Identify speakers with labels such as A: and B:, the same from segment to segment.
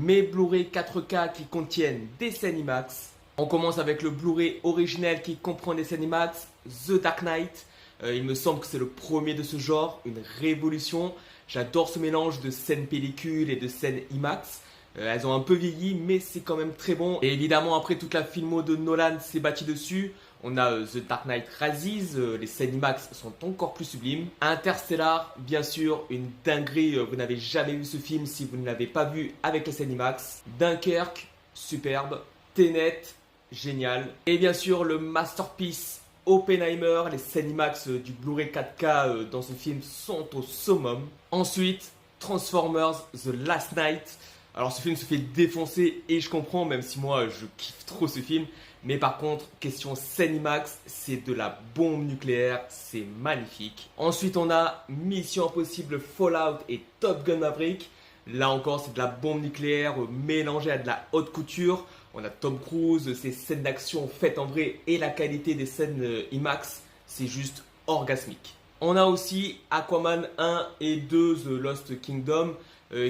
A: mes Blu-ray 4K qui contiennent des scènes IMAX. On commence avec le Blu-ray original qui comprend des scènes IMAX, The Dark Knight. Il me semble que c'est le premier de ce genre, une révolution. J'adore ce mélange de scènes pellicule et de scènes IMAX. Elles ont un peu vieilli, mais c'est quand même très bon. Et évidemment, après toute la filmo de Nolan s'est bâtie dessus. On a The Dark Knight Rises, les scènes IMAX sont encore plus sublimes. Interstellar, bien sûr, une dinguerie. Vous n'avez jamais vu ce film si vous ne l'avez pas vu avec les scènes IMAX. Dunkerque, superbe. Tenet, génial. Et bien sûr, le masterpiece Oppenheimer, les scènes IMAX du Blu-ray 4K dans ce film sont au summum. Ensuite, Transformers The Last Night. Alors ce film se fait défoncer et je comprends, même si moi je kiffe trop ce film. Mais par contre, question scène IMAX, c'est de la bombe nucléaire, c'est magnifique. Ensuite on a Mission Impossible Fallout et Top Gun Maverick. Là encore c'est de la bombe nucléaire mélangée à de la haute couture. On a Tom Cruise, ses scènes d'action faites en vrai et la qualité des scènes IMAX, c'est juste orgasmique. On a aussi Aquaman 1 et 2 The Lost Kingdom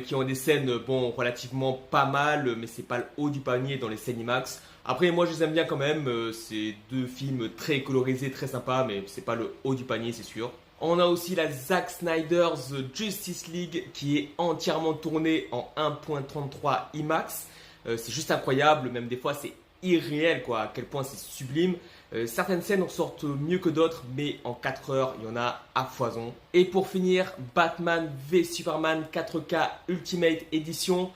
A: qui ont des scènes relativement pas mal, mais c'est pas le haut du panier dans les scènes IMAX. Après moi je les aime bien quand même, c'est deux films très colorisés, très sympas, mais c'est pas le haut du panier c'est sûr. On a aussi la Zack Snyder's Justice League qui est entièrement tournée en 1.33 IMAX. C'est juste incroyable, même des fois c'est irréel quoi, à quel point c'est sublime. Certaines scènes ressortent mieux que d'autres, mais en 4 heures, il y en a à foison. Et pour finir, Batman v Superman 4K Ultimate Edition.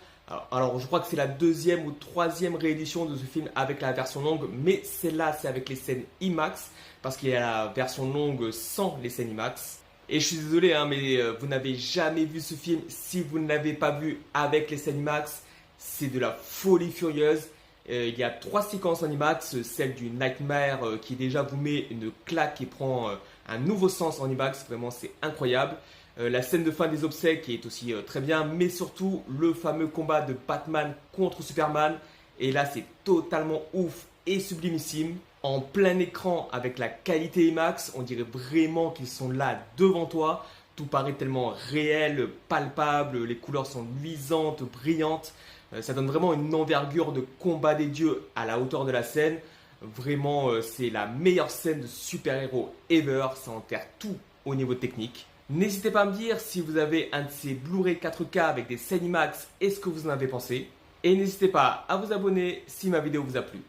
A: Alors je crois que c'est la deuxième ou troisième réédition de ce film avec la version longue, mais celle-là c'est avec les scènes IMAX, parce qu'il y a la version longue sans les scènes IMAX. Et je suis désolé, mais vous n'avez jamais vu ce film si vous ne l'avez pas vu avec les scènes IMAX. C'est de la folie furieuse. Il y a 3 séquences en IMAX, celle du Nightmare qui déjà vous met une claque et prend un nouveau sens en IMAX, vraiment c'est incroyable. La scène de fin des obsèques qui est aussi très bien, mais surtout le fameux combat de Batman contre Superman. Et là c'est totalement ouf et sublimissime. En plein écran avec la qualité IMAX, on dirait vraiment qu'ils sont là devant toi. Tout paraît tellement réel, palpable, les couleurs sont luisantes, brillantes. Ça donne vraiment une envergure de combat des dieux à la hauteur de la scène. Vraiment, c'est la meilleure scène de super-héros ever. Ça enterre tout au niveau technique. N'hésitez pas à me dire si vous avez un de ces Blu-ray 4K avec des scènes IMAX et ce que vous en avez pensé. Et n'hésitez pas à vous abonner si ma vidéo vous a plu.